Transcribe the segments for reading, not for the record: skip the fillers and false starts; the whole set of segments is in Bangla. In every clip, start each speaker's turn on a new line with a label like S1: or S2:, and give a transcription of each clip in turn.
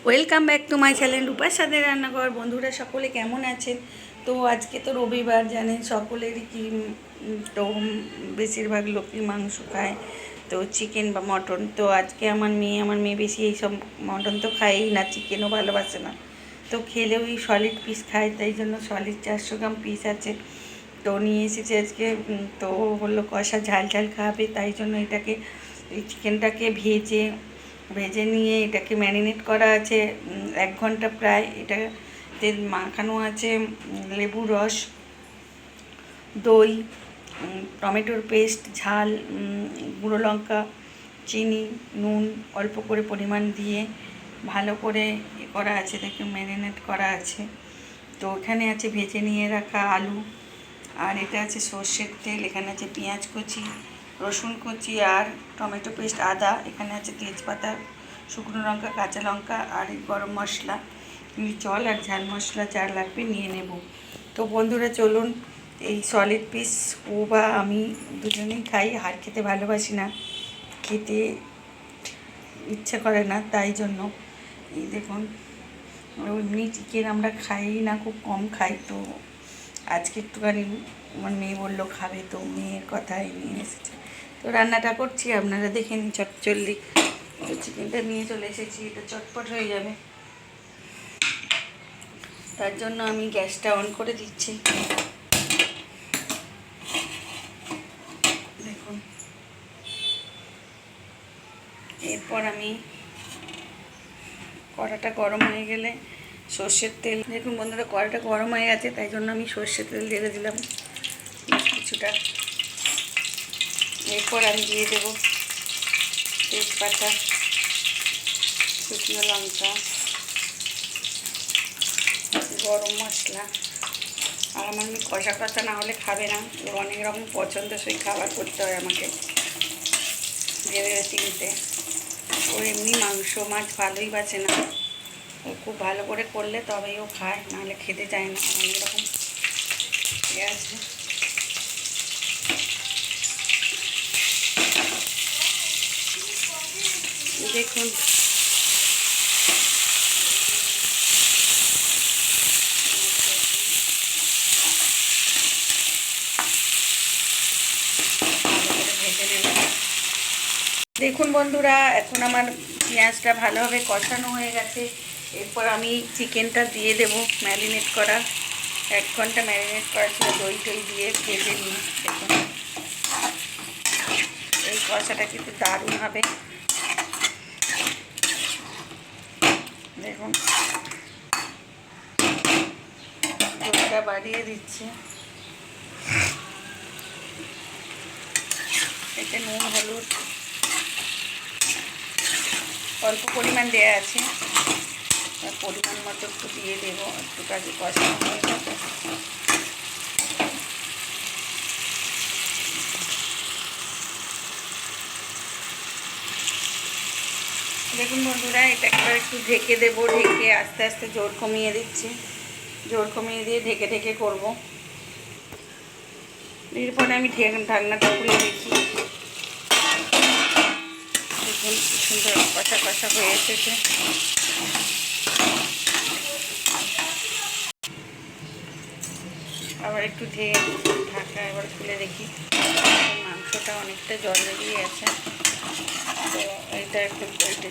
S1: Welcome back to my channel রূপার সাথে রান্নাঘর। বন্ধুরা সকলে কেমন আছেন? তো আজকে তো রবিবার, জানেন সকলেরই কি তো বেশিরভাগ লোকই মাংস খায়, তো চিকেন বা মটন। তো আজকে আমার মেয়ে বেশি এইসব মটন তো খায়ই না, চিকেনও ভালোবাসে না। তো খেলেও এই সলিড পিস খায়, তাই জন্য সলিড 400 গ্রাম পিস আছে, তো নিয়ে এসেছে আজকে। তো বললো কষা ঝাল ঝাল খাবে, তাই জন্য এটাকে এই চিকেনটাকে ভেজে ভেজে নিয়ে এটাকে ম্যারিনেট করা আছে 1 ঘন্টা প্রায়। এটা তেল মাখানো আছে, লেবু রস, দই, টমেটোর পেস্ট, ঝাল, গুঁড়ো লঙ্কা, চিনি, নুন অল্প করে পরিমাণ দিয়ে ভালো করে করা আছে, দেখে ম্যারিনেট করা আছে। তো এখানে আছে ভেজে নিয়ে রাখা আলু, আর এটা আছে সর্ষের তেল, এখানে আছে পেঁয়াজ কুচি, রসুন কুচি আর টমেটো পেস্ট, আদা, এখানে আছে তেজপাতা, শুকনো লঙ্কা, কাঁচা লঙ্কা আর গরম মশলা, জল আর ঝাল মশলা যা লাগবে নিয়ে নেব। তো বন্ধুরা চলুন, এই সলিড পিস ও বা আমি দুজনেই খাই, হাড় খেতে ভালোবাসি না, খেতে ইচ্ছে করে না, তাই জন্য এই দেখুন এমনি চিকেন আমরা খাই না, খুব কম খাই। তো আজকে একটুখানি আমার মেয়ে বললো খাবে, তো মেয়ের কথাই নিয়ে এসেছে। তো রান্নাটা করছি, আপনারা দেখে নিন চটচল্লি। তো চিকেনটা নিয়ে চলে এসেছি, এটা চটপট হয়ে যাবে, তার জন্য আমি গ্যাসটা অন করে দিচ্ছি। দেখুন, এরপর আমি কড়াটা গরম হয়ে গেলে সর্ষের তেল, দেখুন বন্ধুরা কড়াটা গরম হয়ে গেছে, তাই জন্য আমি সর্ষের তেল ঢেলে দিলাম কিছুটা। এরপর আমি দিয়ে দেবো তেজপাতা, শুকনো লঙ্কা, গরম মশলা। আর আমার মেয়ে কষা কষা না হলে খাবে না, অনেক রকম পছন্দসই খাবার করতে হয় আমাকে, ভেবে চিনতে। ও এমনি মাংস মাছ ভালোই বাসে না, ও খুব ভালো করে করলে তবেই ও খায়, নাহলে খেতে চায় না। অনেক রকম ইয়ে আছে। দেখুন ভেজে নেব। দেখুন বন্ধুরা, এখন আমার পেঁয়াজটা ভালোভাবে কষানো হয়ে গেছে। এরপর আমি চিকেনটা দিয়ে দেব, ম্যারিনেট করা 1 ঘন্টা ম্যারিনেট করা ছিল, দই টই দিয়ে ভেজে নিয়ে। দেখুন এই কষাটা কিন্তু দারুণ হবে। দেখুন দইটা বাড়িয়ে দিচ্ছি, এতে নুন হলুদ অল্প পরিমাণ দেওয়া আছে, পরিমাণ মতো একটু দিয়ে দেবো, একটু কাজে কষানো হয়ে যাবে। দেখুন বন্ধুরা, এটা একটু ঢেকে দেবো, ঢেকে আস্তে আস্তে জোর কমিয়ে দিচ্ছি, জোর কমিয়ে দিয়ে ঢেকে ঢেকে করবো। এরপরে আমি ঢাকনাটা খুলে দেখি, দেখুন সুন্দর কষা কষা হয়ে এসেছে। আবার একটু ঢাকা এবার খুলে দেখি, মাংসটা অনেকটা জল বেরিয়ে আছে। তো এটা একটু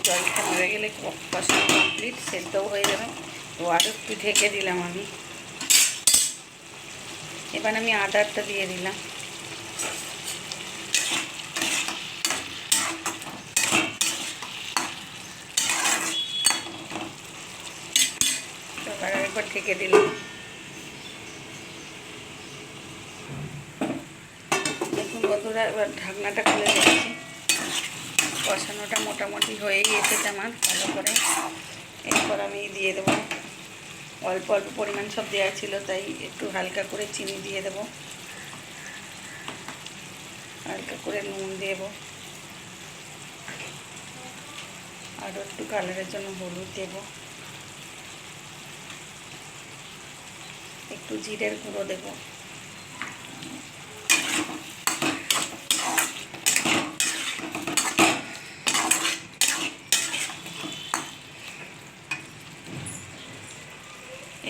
S1: জলটা মরে গেলে কষানো কমপ্লিট, সেদ্ধও হয়ে যাবে। তো আরও একটু ঢেকে দিলাম আমি। এবার আমি আদারটা দিয়ে দিলাম, এবার আরেকবার ঢেকে দিলাম। দেখুন বন্ধুরা, এবার ঢাকনাটা খুলে দেখছি, কষানোটা মোটামুটি হয়েই এসেছে আমার ভালো করে। এরপর আমি দিয়ে দেবো, অল্প অল্প পরিমাণ সব দেওয়া ছিল, তাই একটু হালকা করে চিনি দিয়ে দেবো, হালকা করে নুন দেবো, আরও একটু কালারের জন্য হলুদ দেবো, একটু জিরের গুঁড়ো দেবো,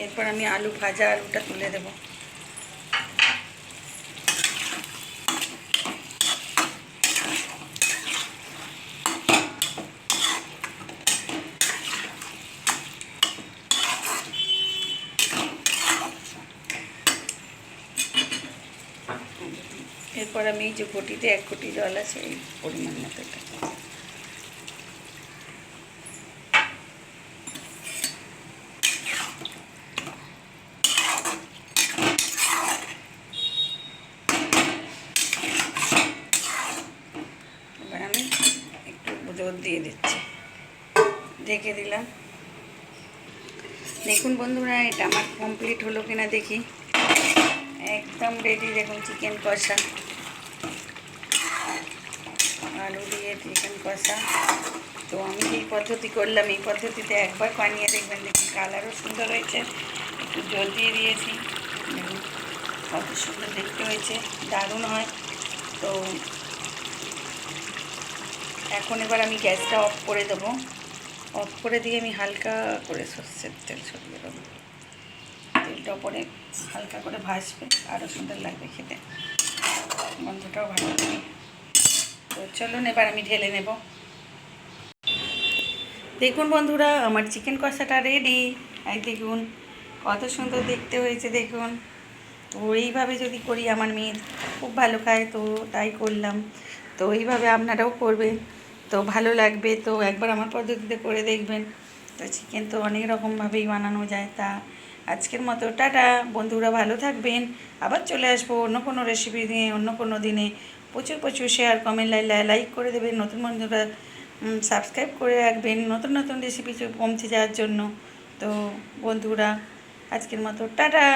S1: এরপর আমি আলুটা তুলে দেবো। এরপর আমি এই যে ঘটিতে 1 ঘটি জল আছে এই পরিমাণ মতো এটা এবার আমি একটু জল দিয়ে দিচ্ছি, ঢেকে দিলাম। দেখুন বন্ধুরা এটা আমার কমপ্লিট হলো কিনা দেখি। একদম রেডি। দেখুন চিকেন কষা, আলু দিয়ে চিকেন কষা। তো আমি এই পদ্ধতি করলাম, এই পদ্ধতিতে একবার বানিয়ে দেখবেন, দেখুন কালারও সুন্দর হয়েছে। একটু জল দিয়ে দিয়েছি, দেখুন কত সুন্দর দেখতে হয়েছে, দারুণ হয়। তো এখন এবার আমি গ্যাসটা অফ করে দেবো। অফ করে দিয়ে আমি হালকা করে সর্ষের তেল ছড়িয়ে দেবো। তেলটা ওপরে হালকা করে ভাজবে, আরও সুন্দর লাগবে খেতে, গন্ধটাও ভালো লাগে। তো চলুন এবার আমি ঢেলে নেব। দেখুন বন্ধুরা আমার চিকেন কষাটা রেডি। দেখুন কত সুন্দর দেখতে হয়েছে দেখুন। তো এইভাবে যদি করি আমার মেয়ে খুব ভালো খায়, তো তাই করলাম। তো এইভাবে আপনারাও করবেন, তো ভালো লাগবে। তো একবার আমার পদ্ধতিতে করে দেখবেন। তো চিকেন তো অনেক রকমভাবেই বানানো যায়। তা আজকের মতো টাটা বন্ধুরা, ভালো থাকবেন। আবার চলে আসবো অন্য কোনো রেসিপি নিয়ে, অন্য কোনো দিনে। প্রচুর প্রচুর শেয়ার, কমেন্ট, লাইক করে দেবেন। নতুন বন্ধুরা সাবস্ক্রাইব করে রাখবেন নতুন নতুন রেসিপি পৌঁছে যাওয়ার জন্য। তো বন্ধুরা আজকের মতো টাটা।